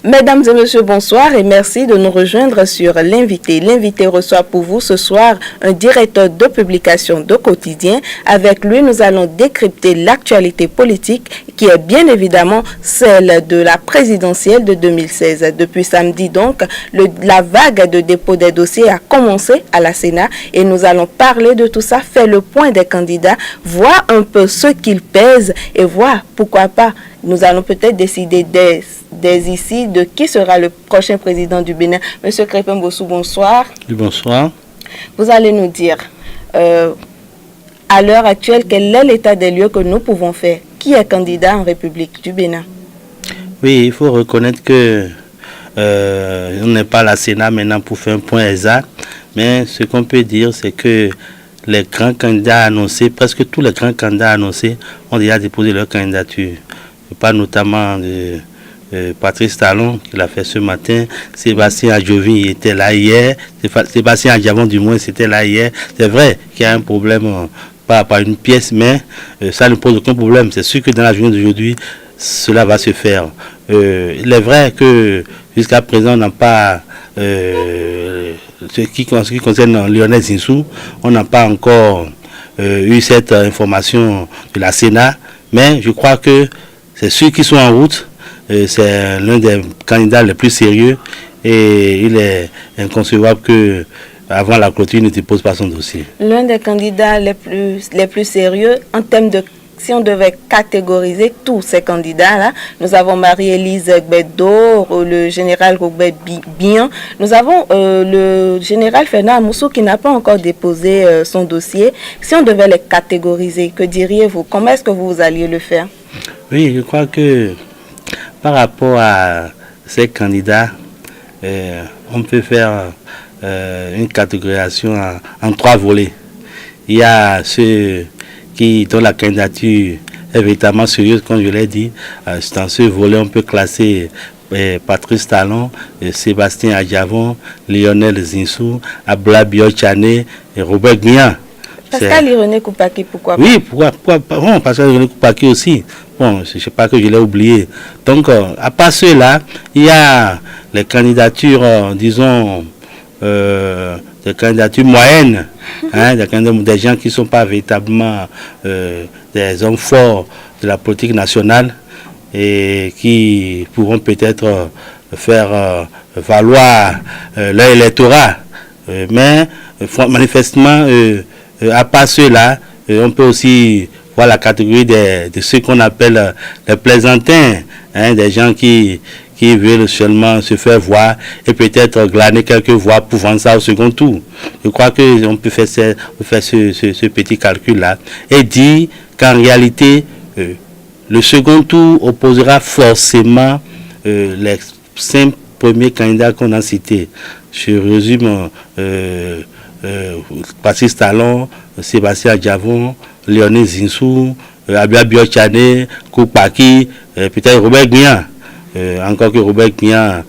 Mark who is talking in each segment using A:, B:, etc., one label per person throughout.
A: Mesdames et messieurs, bonsoir et merci de nous rejoindre sur l'invité. L'invité reçoit pour vous ce soir un directeur de publication de quotidien. Avec lui, nous allons décrypter l'actualité politique qui est bien évidemment celle de la présidentielle de 2016. Depuis samedi donc, la vague de dépôt des dossiers a commencé à la Sénat et nous allons parler de tout ça, faire le point des candidats, voir un peu ce qu'ils pèsent et voir, pourquoi pas, nous allons peut-être décider dès ici de qui sera le prochain président du Bénin. Monsieur Crépin Bossou, bonsoir.
B: Bonsoir.
A: Vous allez nous dire, à l'heure actuelle, quel est l'état des lieux que nous pouvons faire? Qui est candidat en République du Bénin?
B: Oui, il faut reconnaître que on n'est pas à la Sénat maintenant pour faire un point exact, mais ce qu'on peut dire, c'est que les grands candidats annoncés, presque tous les grands candidats annoncés ont déjà déposé leur candidature. Je parle notamment de Patrice Talon, qui l'a fait ce matin. Sébastien Adjovi était là hier. Sébastien Adjavon, du moins, c'était là hier. C'est vrai qu'il y a un problème par rapport à une pièce, mais ça ne pose aucun problème. C'est sûr que dans la journée d'aujourd'hui, cela va se faire. Il est vrai que jusqu'à présent, on n'a pas... ce qui concerne Lionel Zinsou, on n'a pas encore eu cette information de la Sénat, mais je crois que c'est ceux qui sont en route. C'est l'un des candidats les plus sérieux et il est inconcevable que avant la clôture, il ne dépose pas son dossier.
A: L'un des candidats les plus sérieux en termes de... Si on devait catégoriser tous ces candidats-là, nous avons Marie-Élise Gbedo, le général Robert Bian, nous avons le général Fernand Amoussou qui n'a pas encore déposé son dossier. Si on devait les catégoriser, que diriez-vous? Comment est-ce que vous alliez le faire?
B: Oui, je crois que par rapport à ces candidats, on peut faire une catégorisation en 3 volets. Il y a ceux dont la candidature est véritablement sérieuse, comme je l'ai dit. Dans ce volet, on peut classer Patrice Talon, Sébastien Adjavon, Lionel Zinsou, Abla Biochane et Robert Bian.
A: Pascal Irené Koupaki, pourquoi pas?
B: Oui, pourquoi bon, Pascal Irené Koupaki aussi. Bon, je ne sais pas que je l'ai oublié. Donc, à part ceux-là, il y a les candidatures, disons, des candidatures moyennes, des gens qui ne sont pas véritablement des hommes forts de la politique nationale et qui pourront peut-être faire valoir leur électorat. Mais manifestement, à part ceux-là, on peut aussi voir la catégorie de ceux qu'on appelle les plaisantins, des gens qui veulent seulement se faire voir et peut-être glaner quelques voix pour vendre ça au second tour. Je crois qu'on peut faire ce petit calcul-là et dire qu'en réalité, le second tour opposera forcément les 5 premiers candidats qu'on a cités. Je résume Patrice Talon, Sébastien Adjavon, Lionel Zinsou, Abia Biochane, Koupaki, peut-être Robert Bian. Encore que Robert Bian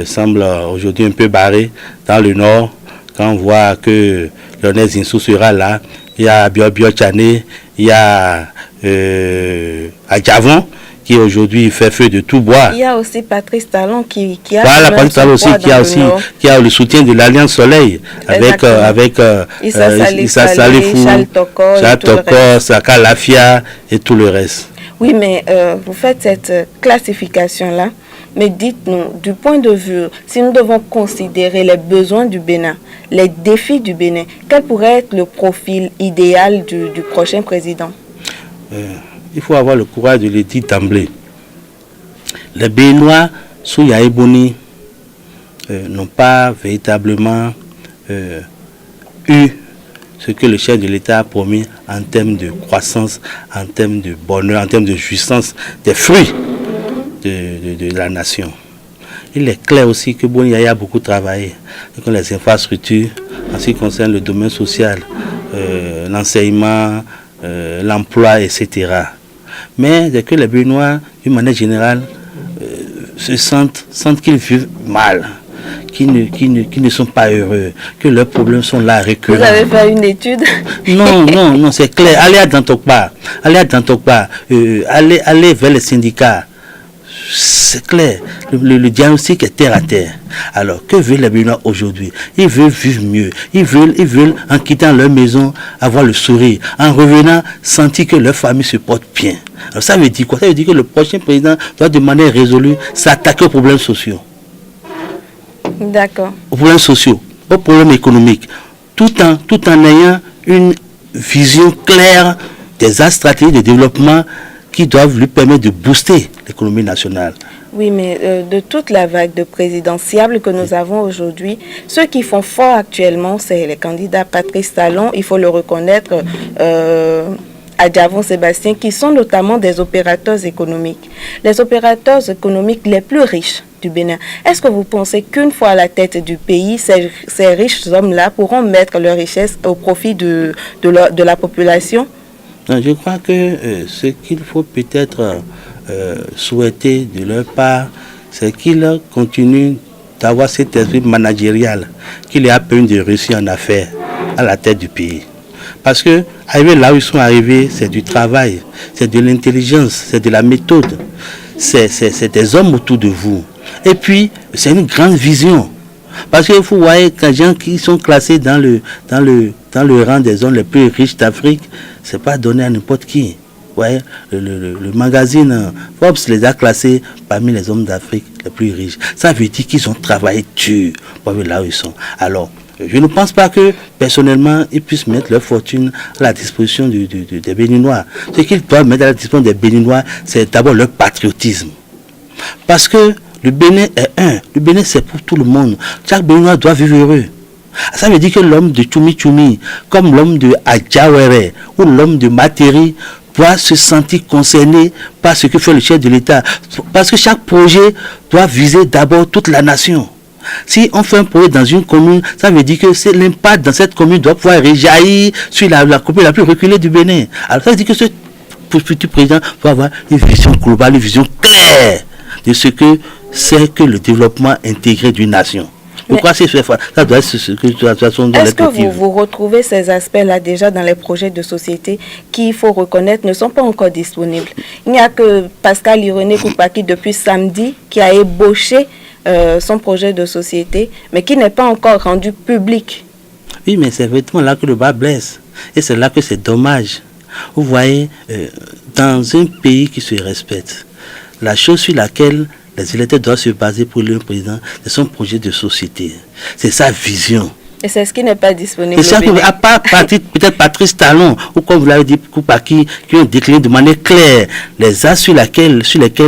B: semble aujourd'hui un peu barré dans le nord. Quand on voit que Lionel Zinsou sera là, il y a Abia Biochane, il y a Adjavon qui aujourd'hui fait feu de tout bois.
A: Il y a aussi Patrice Talon qui a...
B: Voilà, Patrice Talon aussi qui a le soutien de l'Alliance Soleil avec Issa Salifou, Charles Tokor, Saka Lafia et tout le reste.
A: Oui, mais vous faites cette classification-là, mais dites-nous, du point de vue, si nous devons considérer les besoins du Bénin, les défis du Bénin, quel pourrait être le profil idéal du prochain président?
B: Il faut avoir le courage de le dire d'emblée. Les Béninois, sous Yaïbouni, n'ont pas véritablement eu ce que le chef de l'État a promis en termes de croissance, en termes de bonheur, en termes de jouissance des fruits de la nation. Il est clair aussi que Boni Yaya a beaucoup travaillé avec les infrastructures en ce qui concerne le domaine social, l'enseignement, l'emploi, etc. Mais dès que les Béninois, d'une manière générale, se sentent qu'ils vivent mal, qui ne sont pas heureux, que leurs problèmes sont là récurrents.
A: Vous avez fait une étude?
B: Non, c'est clair. Allez à Dantokpa, allez vers les syndicats. c'est clair, le diagnostic est terre à terre. Alors, que veulent les Béninois aujourd'hui? Ils veulent vivre mieux. Ils veulent, en quittant leur maison, avoir le sourire. En revenant, sentir que leur famille se porte bien. Alors, ça veut dire quoi? Ça veut dire que le prochain président doit de manière résolue s'attaquer aux problèmes sociaux.
A: D'accord.
B: Aux problèmes sociaux, aux problèmes économiques, tout en ayant une vision claire des axes stratégiques de développement qui doivent lui permettre de booster l'économie nationale.
A: Oui, mais de toute la vague de présidentiables que nous avons aujourd'hui, ceux qui font fort actuellement, c'est les candidats Patrice Talon, il faut le reconnaître, Adjavon Sébastien, qui sont notamment des opérateurs économiques. Les opérateurs économiques les plus riches du Bénin. Est-ce que vous pensez qu'une fois à la tête du pays, ces riches hommes-là pourront mettre leur richesse au profit de la population?
B: Non, je crois que ce qu'il faut peut-être souhaiter de leur part, c'est qu'ils continuent d'avoir cet esprit managérial qui les a permis de réussir en affaires à la tête du pays. Parce que arriver là où ils sont arrivés, c'est du travail, c'est de l'intelligence, c'est de la méthode, c'est des hommes autour de vous. Et puis, c'est une grande vision. Parce que vous voyez, les gens qui sont classés dans le rang des zones les plus riches d'Afrique, ce n'est pas donné à n'importe qui. Vous voyez, le magazine Forbes les a classés parmi les hommes d'Afrique les plus riches. Ça veut dire qu'ils ont travaillé dur pour aller là où ils sont. Alors, je ne pense pas que, personnellement, ils puissent mettre leur fortune à la disposition des Béninois. Ce qu'ils doivent mettre à la disposition des Béninois, c'est d'abord leur patriotisme. Parce que le Bénin est un. Le Bénin, c'est pour tout le monde. Chaque Béninois doit vivre heureux. Ça veut dire que l'homme de Tchoumi Tchoumi, comme l'homme de Adjawere ou l'homme de Materi, doit se sentir concerné par ce que fait le chef de l'État. Parce que chaque projet doit viser d'abord toute la nation. Si on fait un projet dans une commune, ça veut dire que l'impact dans cette commune doit pouvoir réjaillir sur la commune la plus reculée du Bénin. Alors ça veut dire que ce futur président doit avoir une vision globale, une vision claire de ce que c'est que le développement intégré d'une nation. Je crois que ça doit être ce que de toute façon dans les
A: Est-ce que vous retrouvez ces aspects-là déjà dans les projets de société qui, il faut reconnaître, ne sont pas encore disponibles? Il n'y a que Pascal Irénée Koupaki depuis samedi qui a ébauché son projet de société, mais qui n'est pas encore rendu public.
B: Oui, mais c'est effectivement là que le bas blesse. Et c'est là que c'est dommage. Vous voyez, dans un pays qui se respecte, la chose sur laquelle les électeurs doivent se baser pour le président, c'est son projet de société. C'est sa vision.
A: Et c'est ce qui n'est pas disponible.
B: C'est ça que, à part peut-être Patrice Talon, ou comme vous l'avez dit, Koupaki, qui ont décliné de manière claire les axes sur lesquels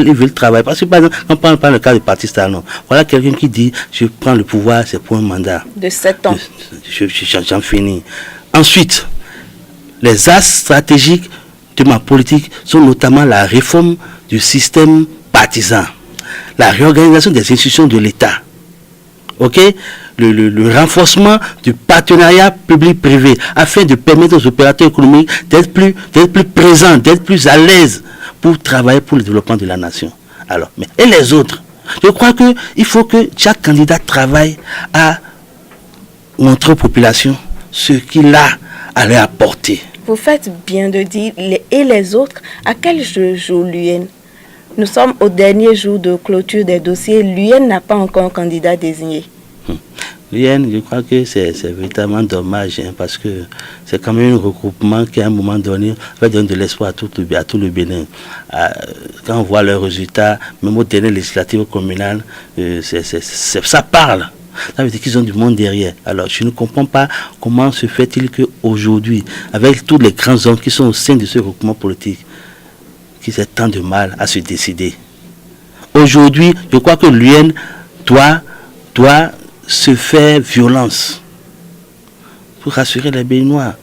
B: ils veulent travailler. Parce que, par exemple, on prend le cas de Patrice Talon. Voilà quelqu'un qui dit, je prends le pouvoir, c'est pour un mandat.
A: De 7 ans.
B: J'en finis. Ensuite, les axes stratégiques de ma politique sont notamment la réforme du système partisan, la réorganisation des institutions de l'État, le renforcement du partenariat public-privé afin de permettre aux opérateurs économiques d'être plus présents, d'être plus à l'aise pour travailler pour le développement de la nation. Alors, et les autres? Je crois qu'il faut que chaque candidat travaille à montrer aux populations ce qu'il a à leur apporter.
A: Vous faites bien de dire et les autres, à quel jeu joue l'UN? Nous sommes au dernier jour de clôture des dossiers. L'UN n'a pas encore un candidat désigné.
B: L'UN, je crois que c'est véritablement dommage, parce que c'est quand même un regroupement qui, à un moment donné, va donner de l'espoir à tout le Bénin. Quand on voit leurs résultats, même aux dernières législatives communales, ça parle. Ça veut dire qu'ils ont du monde derrière. Alors, je ne comprends pas comment se fait-il qu'aujourd'hui, avec tous les grands hommes qui sont au sein de ce regroupement politique, qu'ils aient tant de mal à se décider. Aujourd'hui, je crois que l'UN doit se faire violence pour rassurer les Béninois.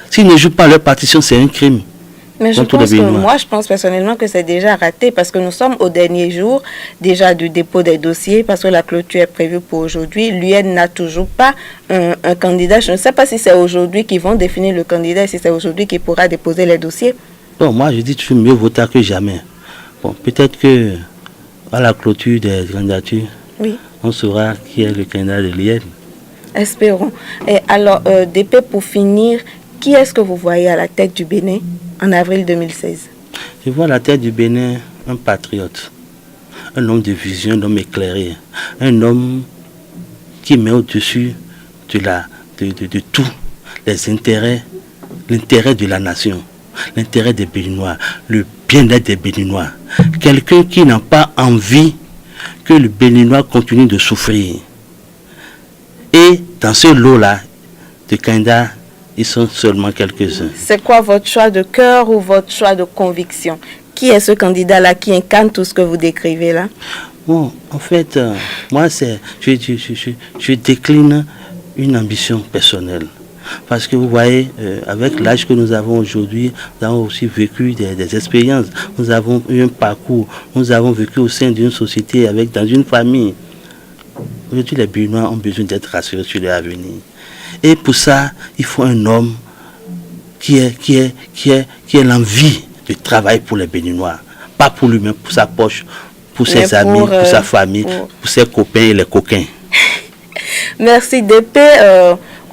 B: S'ils ne jouent pas leur partition, c'est un crime.
A: Mais je pense personnellement que c'est déjà raté parce que nous sommes au dernier jour déjà du dépôt des dossiers parce que la clôture est prévue pour aujourd'hui. L'UN n'a toujours pas un candidat. Je ne sais pas si c'est aujourd'hui qu'ils vont définir le candidat, si c'est aujourd'hui qu'il pourra déposer les dossiers.
B: Bon, moi je dis toujours mieux vaut tard que jamais. Bon, peut-être que à la clôture des candidatures, oui, on saura qui est le candidat de l'UN.
A: Espérons. Et alors, DP, pour finir, qui est-ce que vous voyez à la tête du Bénin en avril 2016?
B: Je vois à la tête du Bénin un patriote. un homme de vision, un homme éclairé, un homme qui met au-dessus de tout les intérêts, l'intérêt de la nation, l'intérêt des Béninois, le bien-être des Béninois. Quelqu'un qui n'a pas envie que le Béninois continue de souffrir. Et dans ce lot-là, de candidats, ils sont seulement quelques-uns.
A: C'est quoi votre choix de cœur ou votre choix de conviction? Qui est ce candidat-là qui incarne tout ce que vous décrivez là?
B: Bon, en fait, moi, je décline une ambition personnelle. Parce que vous voyez, avec l'âge que nous avons aujourd'hui, nous avons aussi vécu des expériences. Nous avons eu un parcours. Nous avons vécu au sein d'une société, dans une famille. Aujourd'hui, les Béninois ont besoin d'être rassurés sur leur avenir. Et pour ça, il faut un homme qui ait l'envie de travailler pour les Béninois. Pas pour lui-même, pour sa poche, pour ses amis, pour sa famille, pour ses copains et les coquins.
A: Merci DP.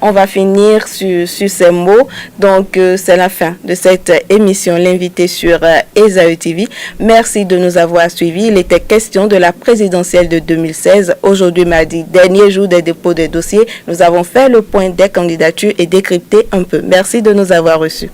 A: On va finir sur ces mots. Donc, c'est la fin de cette émission, l'invité sur Esaü TV. Merci de nous avoir suivis. Il était question de la présidentielle de 2016. Aujourd'hui, mardi, dernier jour des dépôts des dossiers. Nous avons fait le point des candidatures et décrypté un peu. Merci de nous avoir reçus.